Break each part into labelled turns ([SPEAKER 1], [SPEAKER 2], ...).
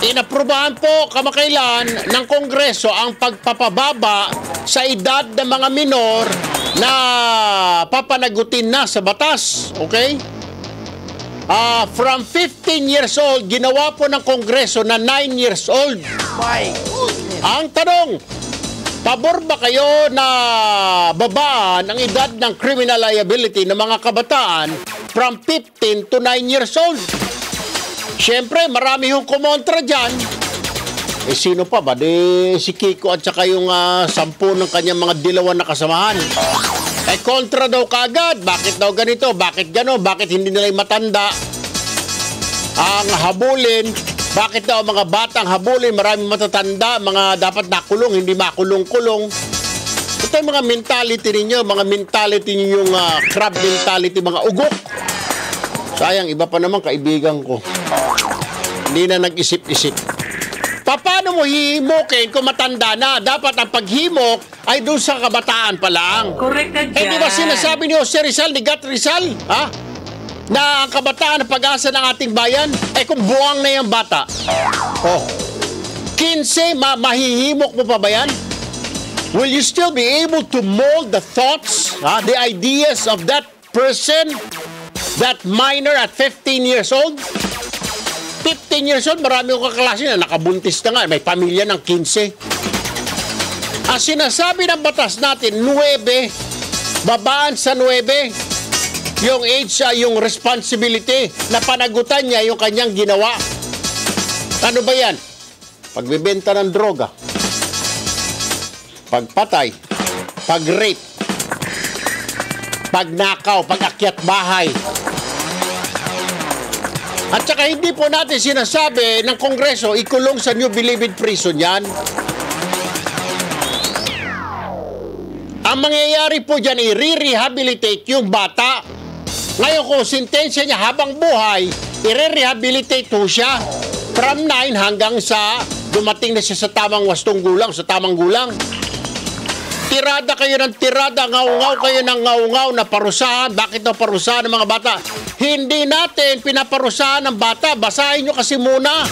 [SPEAKER 1] Inaprubahan po kamakailan ng Kongreso ang pagpapababa sa edad ng mga minor na papanagutin na sa batas. Okay? From 15 years old, ginawa po ng Kongreso na 9 years old.
[SPEAKER 2] My
[SPEAKER 1] Ang tanong, pabor ba kayo na babaan ang edad ng criminal liability ng mga kabataan from 15 to 9 years old? Siyempre, marami hong kumontra dyan. Sino pa ba? Si Kiko at saka yung 10 ng kanyang mga dilawan na kasamahan. Kontra daw kaagad. Bakit daw ganito? Bakit gano'n? Bakit hindi nila matanda ang habulin? Bakit daw mga batang habulin? Maraming matatanda, mga dapat nakulong, hindi makulong-kulong. Ito yung mga mentality ninyo, mga mentality ninyong crab mentality, mga ugok. Sayang, iba pa naman kaibigan ko. Hindi na nag-isip-isip. Paano mo hihimukin kung matanda na? Dapat ang paghimok ay doon sa kabataan pa lang.
[SPEAKER 2] Correct ka dyan.
[SPEAKER 1] Di ba sinasabi ni Jose Rizal, ni Gat Rizal, na ang kabataan na pag-asa ng ating bayan, kung buwang na yung bata. 15, mahihimok mo pa ba yan? Will you still be able to mold the thoughts, the ideas of that person, that minor at 15 years old? 15 years old, marami akong kaklase na nakabuntis na nga, may pamilya ng 15. Ang sinasabi ng batas natin, 9, babaan sa 9, yung age, yung responsibility na panagutan niya yung kanyang ginawa. Ano ba yan? Pagbebenta ng droga, pagpatay, pag-rape, pagnakaw, pag-akyat bahay. At saka hindi po natin sinasabi ng Kongreso, ikulong sa New Bilibid Prison yan. Ang mangyayari po dyan, i-rehabilitate yung bata. Ngayon kung sentensya niya habang buhay, i-rehabilitate po siya from 9 hanggang sa dumating na siya sa tamang wastong gulang, sa tamang gulang. Tirada kayo ng tirada, ngaw-ngaw kayo ng ngaw-ngaw na parusahan. Bakit na parusahan ng mga bata? Hindi natin pinaparusahan ng bata. Basahin nyo kasi muna.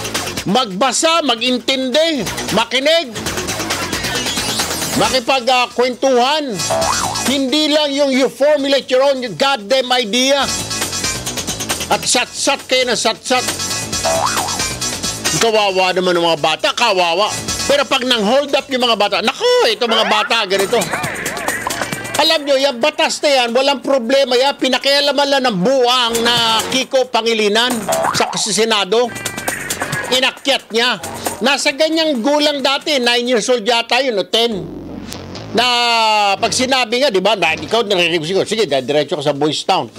[SPEAKER 1] Magbasa, magintindi, makinig, makipagkwentuhan. Hindi lang yung you formulate your own goddamn idea. At sat-sat kayo ng sat-sat. Kawawa naman ng mga bata, kawawa. Pero pag nang-hold up yung mga bata, naku, ito mga bata, ganito. Alam nyo, yung batas na yan, walang problema yan. Pinakialaman lang ng buwang na Kiko Pangilinan sa Senado. Inakyat niya. Nasa ganyang gulang dati, 9 years old yata yun, o 10. Na pag sinabi nga, di ba, na, ikaw narinig siguro, sige, diretso ka sa Boys Town.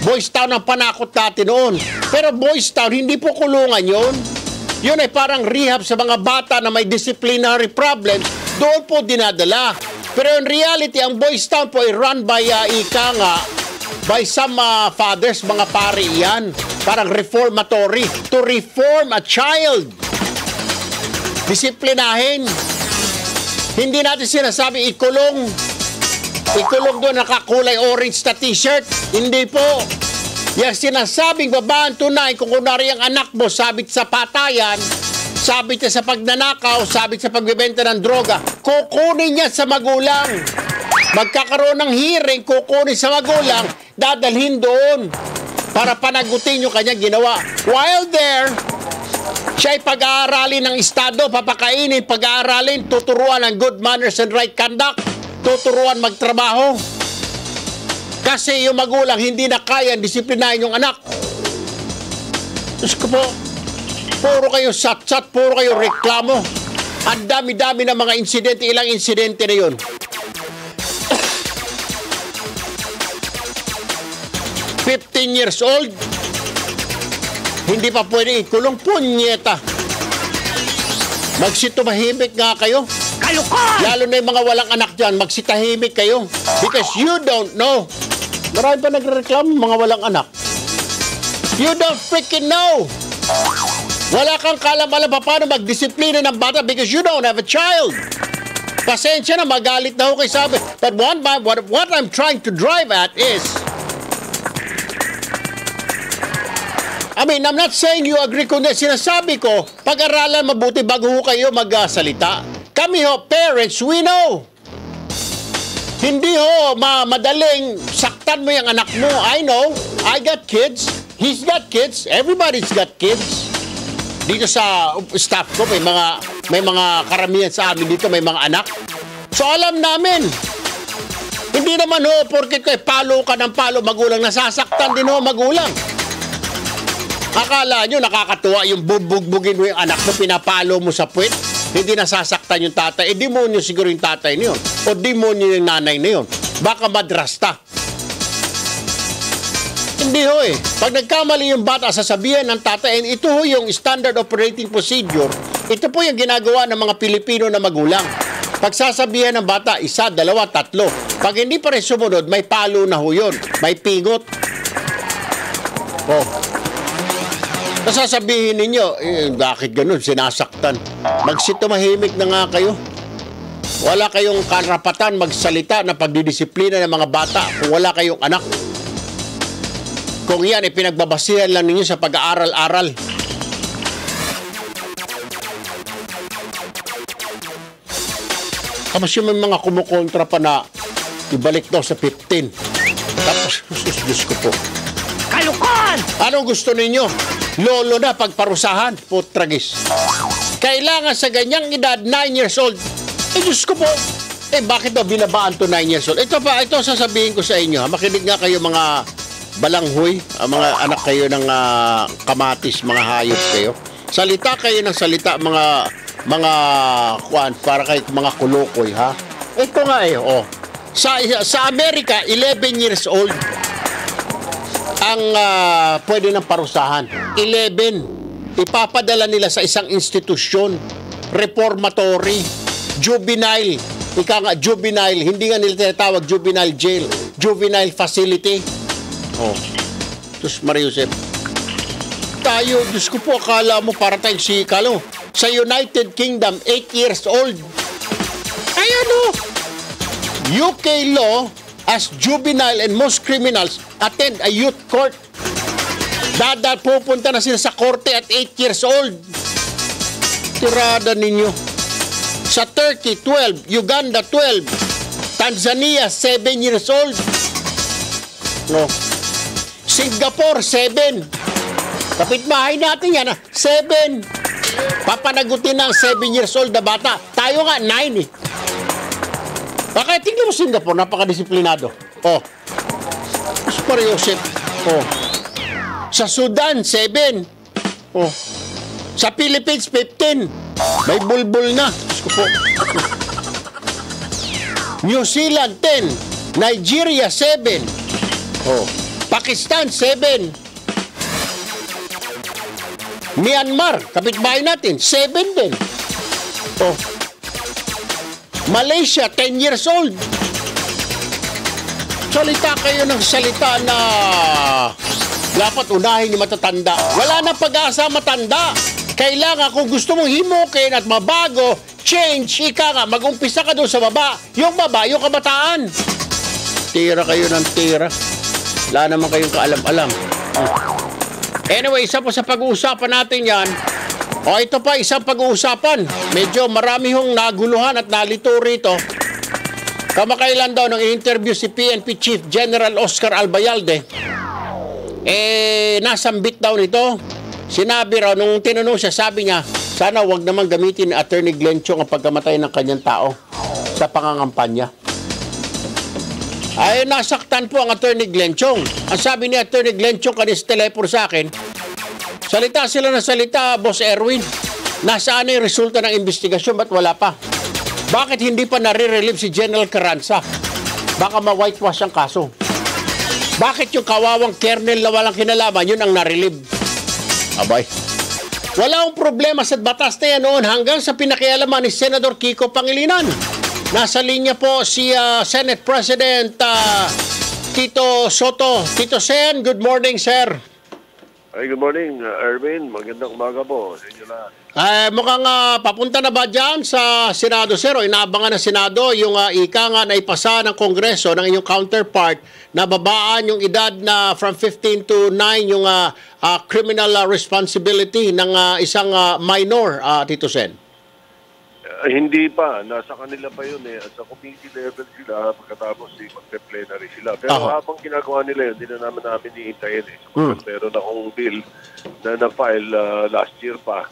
[SPEAKER 1] Boys Town ang panakot natin noon. Pero Boys Town, hindi po kulungan yun. Yun ay parang rehab sa mga bata na may disciplinary problems. Doon po dinadala. Pero in reality, ang Boys Town po ay run by, by some fathers, mga pari yan. Parang reformatory. To reform a child. Disiplinahin. Hindi natin sinasabi ikulong. Ikulong doon nakakulay orange na t-shirt. Hindi po. Yung sinasabing babaan tunay, kung kunwari ang anak mo sabit sa patayan, sabit niya sa pagnanakaw, sabit sa pagbebenta ng droga, kukunin niya sa magulang. Magkakaroon ng hearing, kukunin sa magulang, dadalhin doon para panagutin yung kanyang ginawa. While there, siya ay pag-aaralin ng Estado, papakainin, pag-aaralin, tuturuan ng good manners and right conduct, tuturuan magtrabaho. Kasi yung magulang hindi na kaya disiplinahin yung anak. Diyos ko po, puro kayo sat-sat, puro kayo reklamo. Ang dami-dami ng mga insidente, ilang insidente na yun. 15 years old, hindi pa pwede ikulong, punyeta. Magsitumahimik nga kayo.
[SPEAKER 2] Kayo ka!
[SPEAKER 1] Lalo na yung mga walang anak dyan, magsitahimik kayo. Because you don't know. Marami pa nagreklamo, mga walang anak. You don't freaking know. Wala kang kalam-alam pa paano magdisiplina ng bata because you don't have a child. Pasensya na, magalit na ako kay sabi. But what I'm trying to drive at is, I mean, I'm not saying you agree ko na. Sinasabi ko, pag-aralan mabuti bago ho kayo magsalita. Kami ho, parents, we know. Hindi ho, madaling saktan mo yung anak mo. I know, I got kids. He's got kids. Everybody's got kids. Dito sa staff ko, may mga karamihan sa amin dito, may mga anak. So alam namin, hindi naman ho, porket kayo palo ka ng palo magulang, nasasaktan din ho magulang. Akala nyo nakakatuwa yung bubugbugin mo yung anak mo, pinapalo mo sa puwet, hindi nasasaktan yung tatay. Eh, demonyo siguro yung tatay na yun. O demonyo yung nanay na yun. Baka madrasta. Hindi ho eh. Pag nagkamali yung bata, sasabihan ng tatay, and ito ho yung standard operating procedure, ito po yung ginagawa ng mga Pilipino na magulang. Pag sasabihan ng bata, 1, 2, 3. Pag hindi pa rin sumunod, may palo na ho yun. May pingot. Oh. Sasabihin ninyo, bakit ganun, sinasaktan? Tumahimik na nga kayo. Wala kayong karapatan magsalita na pagdidisiplina ng mga bata kung wala kayong anak. Kung yan, pinagbabasihan lang ninyo sa pag-aaral-aral. Tapos yung mga kumukontra pa na ibalik daw sa 15. Tapos, Diyos ko po. Kalukan! Anong gusto ninyo? Lolo na pagparusahan? Putragis. Kailangan sa ganyang edad, 9 years old. Diyos ko po. Bakit daw binabaan to 9 years old? Ito sasabihin ko sa inyo. Makinig nga kayo mga balanghoy, mga anak kayo ng kamatis, mga hayop kayo. Salita kayo ng salita, mga para kayo mga kulukoy, ha? Ito nga Sa Amerika, 11 years old ang pwede ng parusahan. 11. Ipapadala nila sa isang institusyon, reformatory, juvenile. Juvenile. Hindi nga nila tinatawag juvenile jail. Juvenile facility. Diyos Mariusep. Tayo, Diyos ko po, akala mo para tayong sikalo. Sa United Kingdom, 8 years old. Ayan UK law, as juvenile and most criminals attend a youth court. Pupunta na sila sa korte at 8 years old. Tirada ninyo. Sa Turkey, 12. Uganda, 12. Tanzania, 7 years old. Singapore, 7. Kapitbahay natin yan, 7. Papanagutin ng 7 years old na bata. Tayo nga, 9 Baka tingnan mo Singapore, napakadisiplinado. Super Yosef. Sa Sudan, 7. Sa Philippines, 15. May bulbul na. New Zealand, 10. Nigeria, 7. Pakistan, 7. Myanmar, kapitbahay natin, 7 din. Malaysia, 10 years old. Salita kayo ng salita na dapat unahin ni matatanda. Wala na pag-asa matanda. Kailangan kung gusto mong himukin at mabago, change, mag-umpisa ka doon sa baba. Yung baba, yung kabataan. Tira kayo ng tira. Wala naman kayong kaalam-alam. Anyway, isa pa sa pag-uusapan natin yan. Ito pa, isang pag-uusapan. Medyo marami hong naguluhan at nalito rito. Kamakailan daw nang interview si PNP Chief General Oscar Albayalde. Nasambit daw nito. Sinabi raw, nung tinanong siya, sabi niya, sana wag naman gamitin ni Attorney Glenn Chong ang pagkamatay ng kanyang tao sa pangangampanya. Nasaktan po ang Attorney Glenn Chong. Ang sabi ni Attorney Glenn Chong kanis telepono sa akin, salita sila ng salita, Boss Erwin. Nasaan yung resulta ng investigasyon? Ba't wala pa? Bakit hindi pa nare-relieve si General Carranza? Baka ma-whitewash ang kaso. Bakit yung kawawang kernel na walang kinalaman, yun ang nare-relieve? Abay. Wala akong problema sa batas na yan noon hanggang sa pinakialaman ni Senador Kiko Pangilinan. Nasa linya po si Senate President Tito Soto. Tito Sen, good morning, sir.
[SPEAKER 2] Ay, good morning, Erwin. Magandang umaga po sa inyo lahat.
[SPEAKER 1] Mukhang papunta na ba dyan sa Senado, sir? O inaabangan ng Senado yung ika nga na ipasa ng Kongreso ng inyong counterpart na babaan yung edad na from 15 to 9 yung criminal responsibility ng isang minor, Tito Sen?
[SPEAKER 2] Hindi pa. Nasa kanila pa yun eh. At sa committee level sila, pagkatapos mag-plenary sila. Pero habang ginagawa nila yun, hindi na namin iintayin eh. Meron akong bill na na-file last year pa.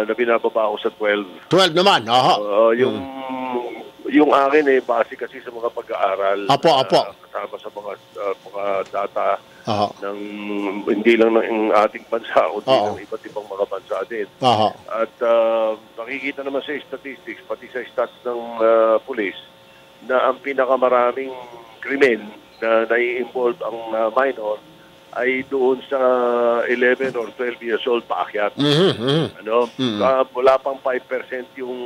[SPEAKER 2] Na binababa ako sa 12.
[SPEAKER 1] 12 naman,
[SPEAKER 2] yung akin eh, base kasi sa mga pag-aaral.
[SPEAKER 1] Apo.
[SPEAKER 2] Kasama sa mga data ng hindi lang ng ating bansa, kundi ng iba't ibang mga bansa din. At nakikita naman sa statistics, pati sa stats ng police, na ang pinakamaraming krimen na nai-involve ang minor ay doon sa 11 or 12 years old paakyat. Wala pang 5% yung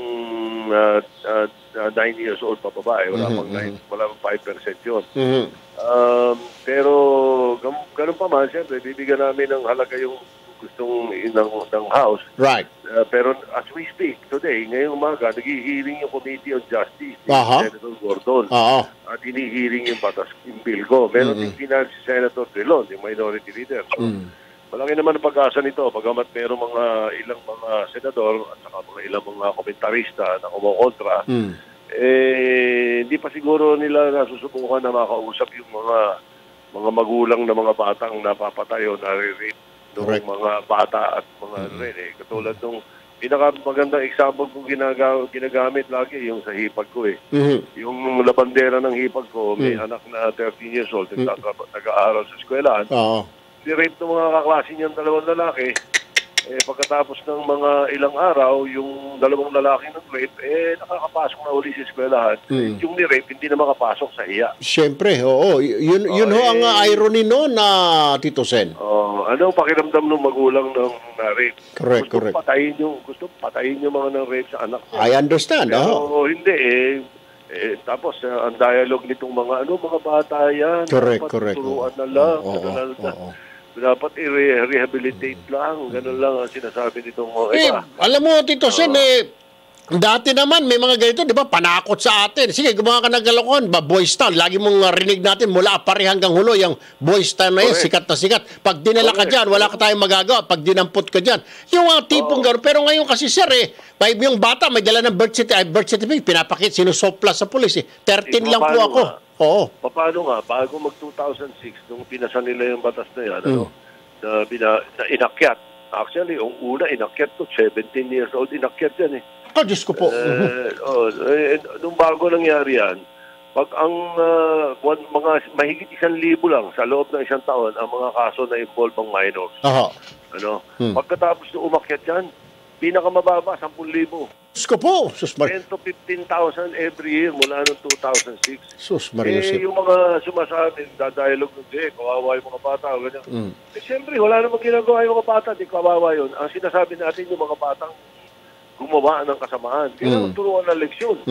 [SPEAKER 2] 9 years old pa babae. Wala pang 5% yun. Pero ganun pa man, siyempre, bibigyan namin ng halaga yung gustong ng House.
[SPEAKER 1] Right.
[SPEAKER 2] Pero as we speak today, ngayong umaga, nag-hearing yung Committee on Justice ni Senator Gordon. At hinihiring yung batas, yung bill ko. Meron din final si Senator Drilon, yung minority leader. So, malaki naman ang pag-asa nito, pagamat meron ilang mga senador at saka ilang mga komentarista na kumokontra, hindi pa siguro nila nasusubukan na makausap yung mga magulang na mga batang napapatay o nare-rape ng mga bata at mga katulad nung pinakamagandang example kong ginagamit lagi yung sa hipag ko eh. Yung labandera ng hipag ko, may anak na 13 years old, nag-aaral sa eskwelahan. Ni-rape ng mga kaklase niyang dalawang lalaki. Pagkatapos ng mga ilang araw, yung dalawang lalaki ng rape, nakakapasok na uli sa eskwelahan. Yung ni-rape, hindi na makapasok sa iya.
[SPEAKER 1] Siyempre, oo. Yun ho ang irony no na Tito Sen.
[SPEAKER 2] Anong pakiramdam ng magulang ng rape?
[SPEAKER 1] Correct.
[SPEAKER 2] Gusto patayin yung mga ng rape sa anak niya.
[SPEAKER 1] I understand.
[SPEAKER 2] Pero hindi tapos ang dialogue nitong mga bata yan.
[SPEAKER 1] Correct.
[SPEAKER 2] Turuan na lang. Dapat i-rehabilitate lang. Ganun lang ang sinasabi nitong iba.
[SPEAKER 1] Alam mo, Tito Sen, dati naman may mga ganito, di ba, panakot sa atin. Sige, gumawa ka ng kalokohan, Boys Town. Lagi mong rinig natin mula Apari hanggang Hulo, yung Boys Town na yan, sikat na sikat. Pag dinala ka dyan, wala ka tayong magagawa. Pag dinampot ka dyan, yung mga tipong gano'n. Pero ngayon kasi, sir, yung bata may dala ng birth certificate, pinapakit, sinusopla sa pulis. 13 lang po ako.
[SPEAKER 2] Paano nga, bago mag-2006, nung pinasa nila yung batas na yan, na inakyat. Actually, yung una inakyat to, 17 years old, inakyat yan eh.
[SPEAKER 1] Diyos ko po.
[SPEAKER 2] Nung bago nangyari yan, pag ang mga mahigit 1,000 lang sa loob ng isang taon, ang mga kaso na involve ang minors. Pagkatapos na umakyat yan, pinakamababa, 10,000.
[SPEAKER 1] Diyos ko po.
[SPEAKER 2] 10 to 15,000 every year mula noong 2006.
[SPEAKER 1] Sus Maria.
[SPEAKER 2] Yung mga sumasabi, dadialog ng kawawa yung mga bata. Ganyan. Siyempre, wala namang ginagawa yung mga bata, di kawawa yun. Ang sinasabi natin yung mga batang gumawa ng kasamaan. Kailangan turuan ng leksyon.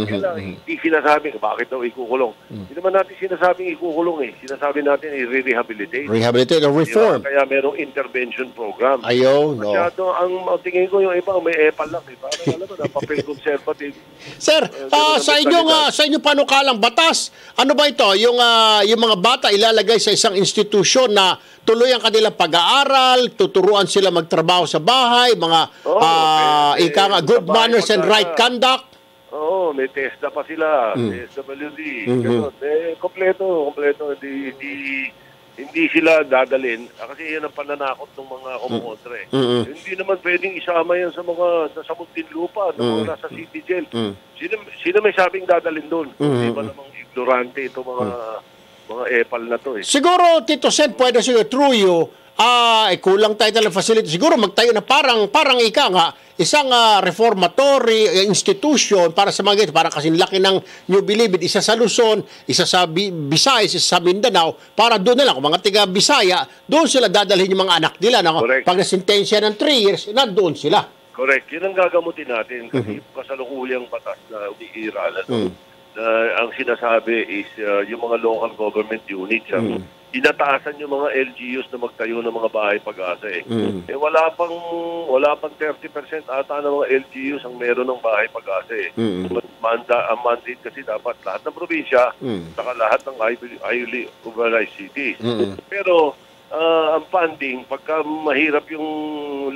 [SPEAKER 2] Kailangan hindi sinasabi, bakit daw ikukulong? Hindi naman natin sinasabing ikukulong eh. Sinasabi natin i-rehabilitate.
[SPEAKER 1] Rehabilitate or reform.
[SPEAKER 2] Kaya merong intervention program.
[SPEAKER 1] Ayun.
[SPEAKER 2] Masyado, ang tingin ko yung iba, may epal lang eh. Parang alam mo na, papel conservative.
[SPEAKER 1] Sir, sa inyo panukalang batas, ano ba ito? Yung mga bata ilalagay sa isang institusyon na tuloy ang kanilang pag-aaral, tuturuan sila magtrabaho sa bahay, mga good manners and right conduct.
[SPEAKER 2] May TESDA pa sila, TSWD, kompleto. Hindi sila dadalhin kasi yan ang pananakot ng mga kumontra eh. Hindi naman pwedeng isama yan sa mga nasa Muntinlupa, nasa city jail. Sino may sabing dadalhin doon? Hindi ba namang ignorante ito mga epal na to eh.
[SPEAKER 1] Siguro, Tito Sen, pwede siguro through you, kulang tayo ng facility. Siguro magtayo na parang isang reformatory institution para sa mga ganito. Parang kasing laki ng New Bilibid, isa sa Luzon, isa sa Visayas, isa sa Mindanao, para doon na lang. Kung mga tiga Bisaya, doon sila dadalhin yung mga anak nila. Pag nasintensya ng 3 years, nandoon sila.
[SPEAKER 2] Correct. Yun ang gagamutin natin kasi kasalukuyang batas na umiiral. Na ang sinasabi is yung mga local government units, inataasan yung mga LGUs na magtayo ng mga bahay pag-asa eh. Wala pang 30% ata ng mga LGUs ang meron ng bahay pag-asa eh. Ang mandate kasi dapat lahat ng probinsya saka lahat ng highly urbanized cities. Pero ang funding, pagka mahirap yung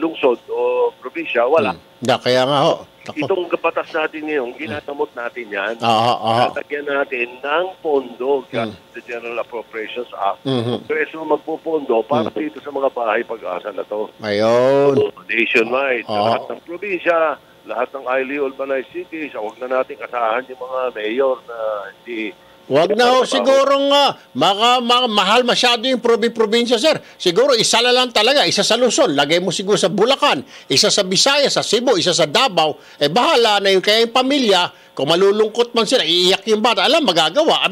[SPEAKER 2] lungsod o probinsya, wala.
[SPEAKER 1] Kaya nga ho.
[SPEAKER 2] Itong batas natin ngayon, ginagamot natin yan. Natagyan natin ng pondo, the General Appropriations Act. Pero magpupondo para dito sa mga bahay pag-asa na to.
[SPEAKER 1] Ayun.
[SPEAKER 2] Nationwide, lahat ng probinsya, lahat ng highly urbanized cities, huwag na nating asahan yung mga mayor na hindi...
[SPEAKER 1] Wag na ho, sigurong mahal masyado yung probinsya, sir. Siguro isa lang talaga, isa sa Luzon. Lagay mo siguro sa Bulacan, isa sa Visayas, sa Cebu, isa sa Davao. Bahala na yung kaya yung pamilya. Kung malulungkot man sila, iiyak yung bata. Alam, magagawa.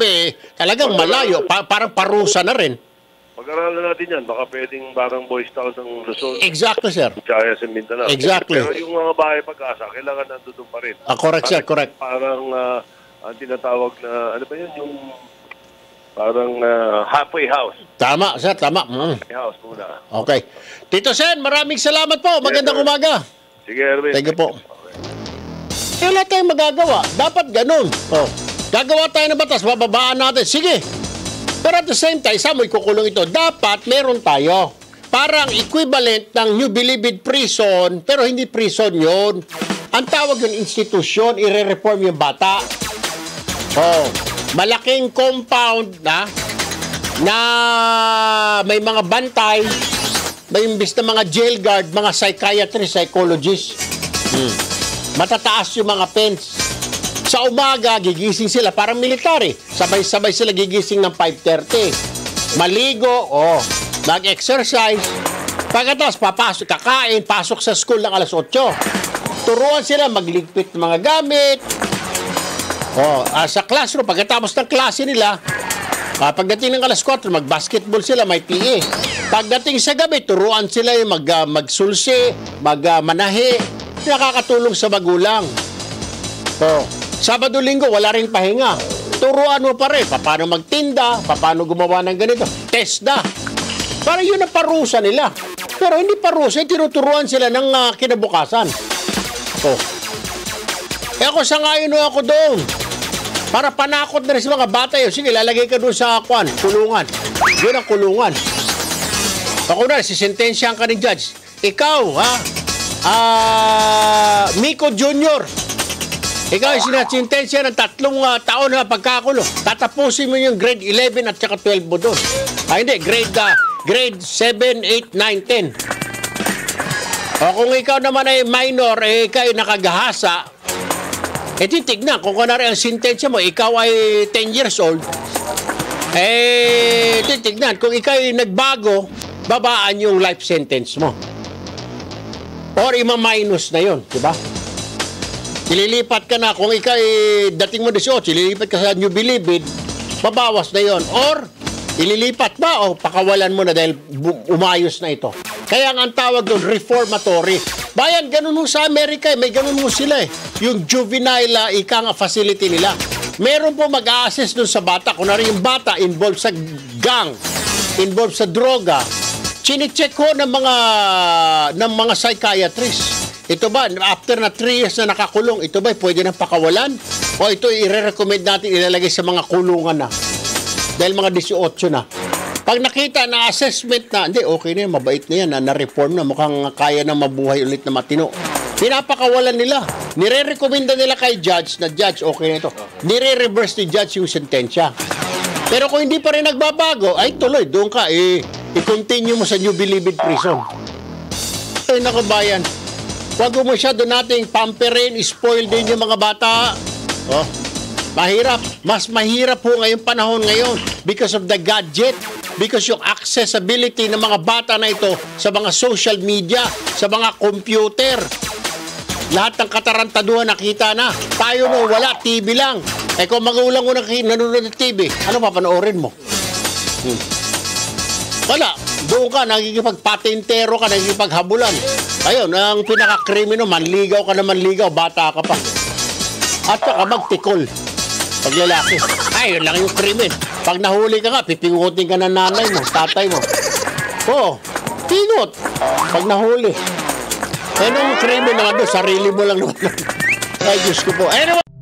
[SPEAKER 1] Talagang malayo. Parang parusa na rin.
[SPEAKER 2] Pag-aralan natin yan, baka pwedeng parang Boys Town ng Luzon.
[SPEAKER 1] Exactly, sir.
[SPEAKER 2] Visayas and Mindanao.
[SPEAKER 1] Exactly.
[SPEAKER 2] Pero yung mga bahay pag-asa, kailangan nandun pa rin.
[SPEAKER 1] Correct, sir. Correct.
[SPEAKER 2] Parang... ang tinatawag na, ano ba yun, yung parang halfway house.
[SPEAKER 1] Tama, sir, tama.
[SPEAKER 2] Halfway house muna.
[SPEAKER 1] Okay. Tito Sen, maraming salamat po. Magandang umaga.
[SPEAKER 2] Sige, Erwin.
[SPEAKER 1] Thank you po. Wala tayong magagawa. Dapat ganun. Gagawa tayo ng batas, bababaan natin. Sige. Pero at the same time, sa mo'y kukulong ito, dapat meron tayo. Parang equivalent ng New Bilibid Prison, pero hindi prison yun. Ang tawag yung institusyon, ire-reform yung bata. Malaking compound na may mga bantay, may imbis na mga jail guard, mga psychiatrist, psychologist. Matataas yung mga fence. Sa umaga, gigising sila, parang military. Sabay-sabay sila gigising ng 5:30. Maligo, mag-exercise. Pagkatapos, papasok, kakain, pasok sa school ng alas 8. Turuan sila magligpit ng mga gamit. Sa classroom, pagkatapos ng klase nila, pagdating ng alas 4, mag-basketball sila, may PE. Pagdating sa gabi, turuan sila yung magsulsi, manahi, nakakatulong sa magulang. Sabado-linggo, wala rin pahinga. Turuan mo pa rin, paano magtinda, paano gumawa ng ganito. Test na. Para yun ang parusa nila. Pero hindi parusa, tinuturuan sila ng kinabukasan. Ako sangayon ako doon. Para panakot na rin sa mga bata yun. Sige, lalagay ka doon sa kulungan. Yun ang kulungan. Ako na, sisentensyahan ka ni judge. Ikaw, Miko Jr. Ikaw ay sinasintensya ng 3 taon na pagkakulo. Tatapusin mo yung grade 11 at saka 12 mo doon. Hindi, grade 7, 8, 9, 10. Kung ikaw naman ay minor, ikaw ay nakagahasa, titignan, kung kunwari ang sentensya mo, ikaw ay 10 years old, titignan, kung ikaw ay nagbago, babaan yung life sentence mo. Or ima-minus na yun, di ba? Ililipat ka na, kung ikaw ay dating mo 18, ililipat ka sa New Bilibid, babawas na yun. Or, ililipat ba o pakawalan mo na dahil umayos na ito. Kaya ang tawag doon, reformatory. Bayan, ganun mo sa Amerika, may ganun mo sila Yung juvenile facility nila. Meron po mag-a-assess doon sa bata. Kung yung bata involved sa gang, involved sa droga, chine-check ko ng mga psychiatrist. Ito ba, after na 3 years na nakakulong, ito ba pwede nang pakawalan? O ito i-recommend natin ilalagay sa mga kulungan na? Dahil mga 18 na. Pag nakita na assessment na, hindi, okay na yan, mabait na yan, na-reform na, mukhang kaya na mabuhay ulit na matino. Pinapakawalan nila. Nire-recommenda nila kay judge na, judge, okay na ito. Nire-reverse ni judge yung sentensya. Pero kung hindi pa rin nagbabago, ay tuloy, doon ka, i-continue mo sa New Bilibid Prison. Ay, naku bayan. Huwag mo masyado nating pamperin, spoil din yung mga bata. Mahirap. Mas mahirap po ngayong panahon ngayon because of the gadget, because yung accessibility ng mga bata na ito sa mga social media, sa mga computer. Lahat ng katarantaduhan nakita na. Tayo no, wala, TV lang. Kung magulang mo nanonood ng TV, ano papanoorin mo? Wala. Doon ka, nagkikipagpatintero ka, nagkikipaghabulan. Ayun, ang pinaka-krimino, manligaw ka na manligaw, bata ka pa. At saka magtikol. Pag lalaki. Ay, yun lang yung krimen. Pag nahuli ka nga, pipingutin ka ng nanay mo, tatay mo. Oo, pingot. Pag nahuli. Eh, nung krimen naman doon, sarili mo lang naman. Ay, Diyos ko po. Anyway.